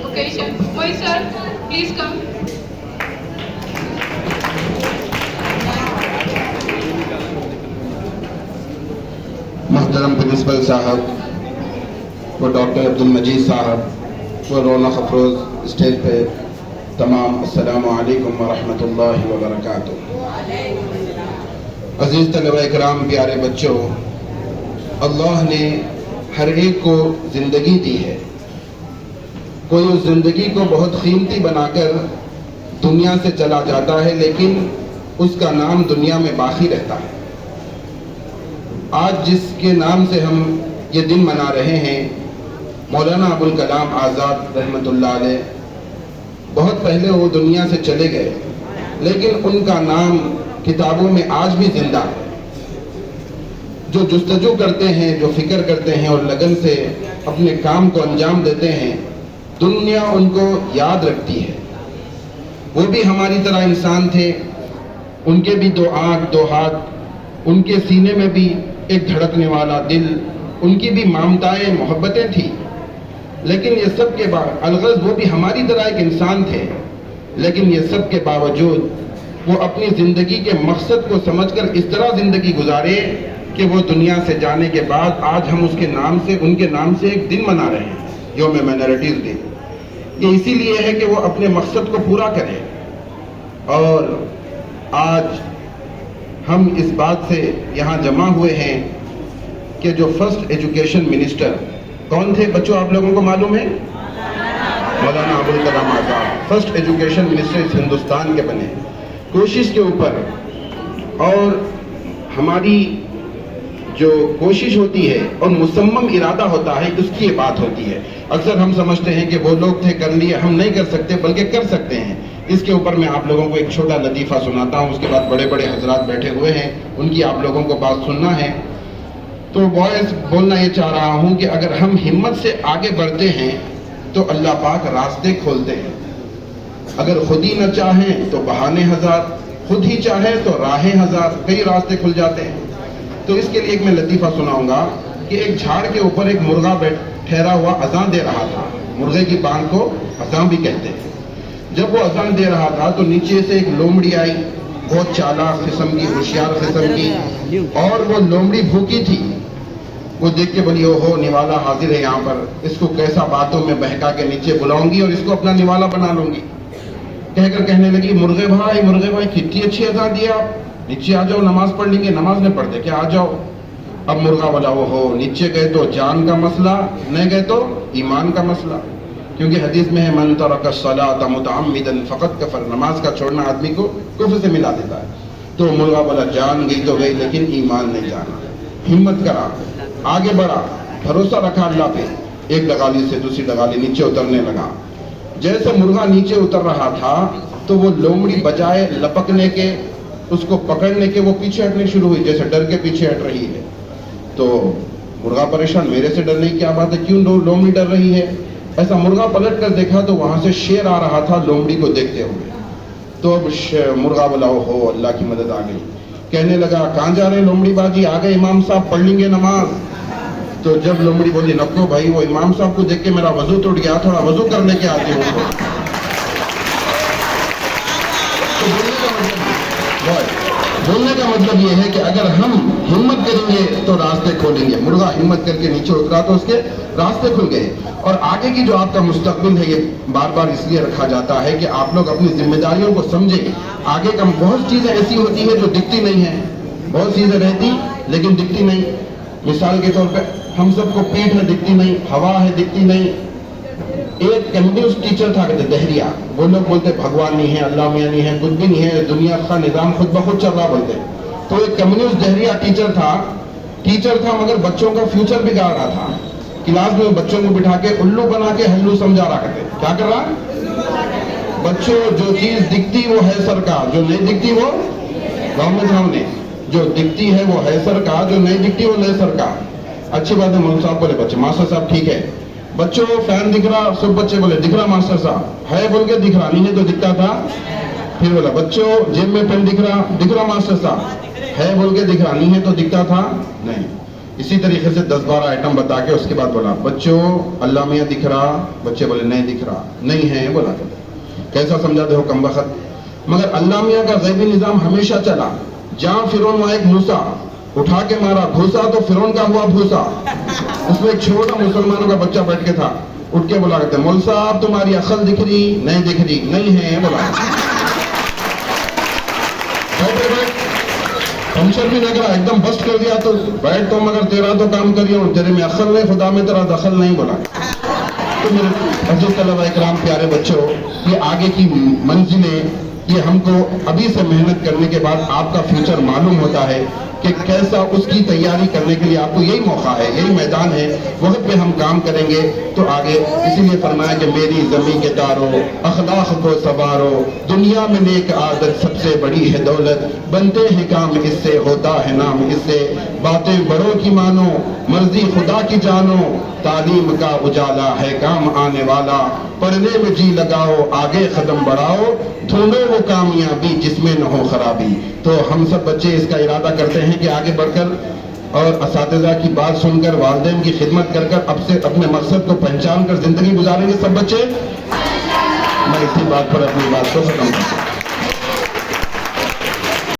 occasion. Mohit sir, please come. محترم principal صاحب، وہ ڈاکٹر عبد المجید صاحب، وہ رونق افروز اسٹیج پہ تمام، السلام علیکم ورحمۃ اللہ وبرکاتہ۔ عزیز طلبہ اکرام، پیارے بچوں، اللہ نے ہر ایک کو زندگی دی ہے۔ کوئی اس زندگی کو بہت قیمتی بنا کر دنیا سے چلا جاتا ہے، لیکن اس کا نام دنیا میں باقی رہتا ہے۔ آج جس کے نام سے ہم یہ دن منا رہے ہیں، مولانا ابوالکلام آزاد رحمۃ اللہ علیہ، بہت پہلے وہ دنیا سے چلے گئے، لیکن ان کا نام کتابوں میں آج بھی زندہ ہے۔ جو جستجو کرتے ہیں، جو فکر کرتے ہیں اور لگن سے اپنے کام کو انجام دیتے ہیں، دنیا ان کو یاد رکھتی ہے۔ وہ بھی ہماری طرح انسان تھے، ان کے بھی دو آنکھ، دو ہاتھ، ان کے سینے میں بھی ایک دھڑکنے والا دل، ان کی بھی ممتائیں، محبتیں تھیں، لیکن یہ سب کے الغرض وہ بھی ہماری طرح ایک انسان تھے، لیکن یہ سب کے باوجود وہ اپنی زندگی کے مقصد کو سمجھ کر اس طرح زندگی گزارے کہ وہ دنیا سے جانے کے بعد آج ہم اس کے نام سے، ان کے نام سے ایک دن منا رہے ہیں، یوم مائنرٹیز ڈے۔ یہ اسی لیے ہے کہ وہ اپنے مقصد کو پورا کرے، اور آج ہم اس بات سے یہاں جمع ہوئے ہیں کہ جو فرسٹ ایجوکیشن منسٹر کون تھے بچوں، آپ لوگوں کو معلوم ہے؟ Maulana Abul Kalam Azad first education minister اس ہندوستان کے بنے۔ کوشش کے اوپر اور ہماری جو کوشش ہوتی ہے اور مصمم ارادہ ہوتا ہے، اس کی یہ بات ہوتی ہے۔ اکثر ہم سمجھتے ہیں کہ وہ لوگ تھے، کر لیے، ہم نہیں کر سکتے، بلکہ کر سکتے ہیں۔ اس کے اوپر میں آپ لوگوں کو ایک چھوٹا لطیفہ سناتا ہوں، اس کے بعد بڑے بڑے حضرات بیٹھے ہوئے ہیں، ان کی آپ لوگوں کو بات سننا ہے۔ تو بوائز بولنا یہ چاہ رہا ہوں کہ اگر ہم ہمت سے آگے بڑھتے ہیں تو اللہ پاک راستے کھولتے ہیں۔ اگر خود ہی نہ چاہیں تو بہانے ہزار، خود ہی چاہے تو راہیں ہزار، کئی راستے کھل جاتے ہیں۔ تو اس کے لیے ایک میں لطیفہ سناؤں گا کہ ایک جھاڑ کے اوپر ایک مرغا ٹھہرا ہوا اذان دے رہا تھا۔ مرغے کی بانگ کو اذان بھی کہتے ہیں۔ جب وہ اذان دے رہا تھا تو نیچے سے ایک لومڑی آئی، بہت چالاک قسم کی، ہوشیار قسم کی، اور وہ لومڑی بھوکی تھی۔ وہ دیکھ کے بولی، او ہو، نوالا حاضر ہے یہاں پر، اس کو کیسا باتوں میں بہکا کے نیچے بلاؤں گی اور اس کو اپنا نوالا بنا لوں گی۔ کہہ کر کہنے لگی، مرغے بھائی کتنی اچھی اذان دی آپ، نیچے آ جاؤ، نماز پڑھ لیں گے۔ نماز نہیں پڑھتے کیا، آ جاؤ۔ اب مرغا بولا، او ہو، نیچے گئے تو جان کا مسئلہ، نہیں گئے تو ایمان کا مسئلہ، کیونکہ حدیث میں ہے من ترک الصلاۃ متعمدا فقد کفر، نماز کا چھوڑنا آدمی کو کفر سے ملا دیتا ہے۔ تو مرغا بولا، جان گئی تو گئی لیکن ایمان نہیں جانا۔ ہمت کرا، آگے بڑھا، بھروسہ رکھا اللہ پہ، ایک ڈگالی سے دوسری ڈگالی نیچے اترنے لگا۔ جیسے مرغا نیچے اتر رہا تھا تو وہ لومڑی بجائے لپکنے کے، اس کو پکڑنے کے، وہ پیچھے ہٹنے شروع ہوئی، جیسے ڈر کے پیچھے ہٹ رہی ہے۔ تو مرغا پریشان، میرے سے ڈرنے کی کیا بات ہے، کیوں لومڑی ڈر رہی ہے؟ ایسا مرغا پلٹ کر دیکھا تو وہاں سے شیر آ رہا تھا لومڑی کو دیکھتے ہوئے۔ تو اب مرغا بولا، ہو اللہ کی مدد آ گئی۔ کہنے لگا، کہاں جا رہے ہیں لومڑی بازی، آ گئے امام صاحب، پڑھ لیں گے نماز۔ تو جب لومڑی بولی، نکو بھائی، وہ امام صاحب کو دیکھ کے میرا وضو ٹوٹ گیا، تھوڑا وضو کر لے کے آتی ہوں۔ بولنے کا مطلب یہ ہے کہ اگر ہم ہمت کریں گے تو راستے کھولیں گے۔ مرغا ہمت کر کے نیچے اترا تو اس کے راستے کھل گئے۔ اور آگے کی جو آپ کا مستقبل ہے، یہ بار بار اس لیے رکھا جاتا ہے کہ آپ لوگ اپنی ذمہ داریوں کو سمجھیں۔ آگے کا بہت چیزیں ایسی ہوتی ہیں جو دکھتی نہیں ہیں، بہت چیزیں رہتی لیکن دکھتی نہیں۔ مثال کے طور پہ ہم سب کو پیٹھ ہے، دکھتی نہیں، ہوا ہے، دکھتی نہیں۔ ایک کمیونسٹ ٹیچر تھا کہتے دہریا، وہ لوگ بولتے بھگوان نہیں ہے، اللہ میاں نہیں ہے، کچھ بھی نہیں ہے، دنیا کا نظام خود بخود چل رہا بولتے۔ تو ایک کمیونسٹ دہریا ٹیچر تھا مگر بچوں کا فیوچر بگاڑ رہا تھا۔ کلاس میں بچوں کو بٹھا کے الو بنا کے ہلو سمجھا رہا کرتے۔ کیا کر رہا؟ بچوں، جو چیز دکھتی وہ ہے سرکار، جو نہیں دکھتی وہ گورنمنٹ سامنے، جو دکھتی ہے وہ ہے سرکار، جو نہیں دکھتی وہ نہیں سرکار۔ اچھی بات ہے، مولوی صاحب بولے بچے، ماسٹر صاحب ٹھیک ہے، بچوں فین دکھ رہا، سب بچے بولے دکھ رہا ماسٹر صاحب، ہے بول کے دکھ رہا، نہیں ہے تو دکھتا تھا۔ پھر بولا بچوں جیب میں پین دکھ رہا ماسٹر صاحب، ہے بول کے دکھ رہا، نہیں ہے تو دکھتا تھا نہیں۔ اسی طریقے سے 10-12 آئٹم بتا کے اس کے بعد بولا بچوں اللہ میاں دکھ رہا؟ بچے بولے نہیں دکھ رہا. نہیں ہے بولا. کیسا سمجھاتے ہو کم وقت. مگر اللہ میاں کا غیبی نظام ہمیشہ چلا. جہاں فرعون وہاں ایک موسیٰ اٹھا کے مارا گھوسا تو فرعون کا ہوا بھوسا. اس میں ایک چھوٹا مسلمانوں کا بچہ بیٹھ کے تھا. اٹھ کے بولا کرتے مول صاحب تمہاری عقل دکھ رہی؟ نہیں دکھ رہی. نہیں ہے بولا. پنچر بھی نہ کرا ایک دم بسٹ کر دیا تو بیٹھ تو مگر تیرا تو کام کریے اور تیرے میں عقل نہیں خدا میں تیرا دخل نہیں بولا. تو میرے عزیز طلبہ اکرام پیارے بچوں یہ آگے کی منزلیں یہ ہم کو ابھی سے محنت کرنے کے بعد آپ کا فیوچر معلوم ہوتا ہے کہ کیسا اس کی تیاری کرنے کے لیے آپ کو یہی موقع ہے یہی میدان ہے وقت پہ ہم کام کریں گے تو آگے. اسی لیے فرمایا کہ میری زمین کے تارو اخلاق کو سنوارو دنیا میں نیک عادت سب سے بڑی ہے دولت بنتے ہیں کام اس سے ہوتا ہے نام اس سے باتیں بڑوں کی مانو مرضی خدا کی جانو تعلیم کا اجالا ہے کام آنے والا پڑھنے میں جی لگاؤ آگے قدم بڑھاؤ ڈھونڈو وہ کامیابی جس میں نہ ہو خرابی. تو ہم سب بچے اس کا ارادہ کرتے ہیں کہ آگے بڑھ کر اور اساتذہ کی بات سن کر والدین کی خدمت کر کر اب سے اپنے مقصد کو پہچان کر زندگی گزاریں گے سب بچے. میں اسی بات پر اپنی بات کو ختم کرتا ہوں.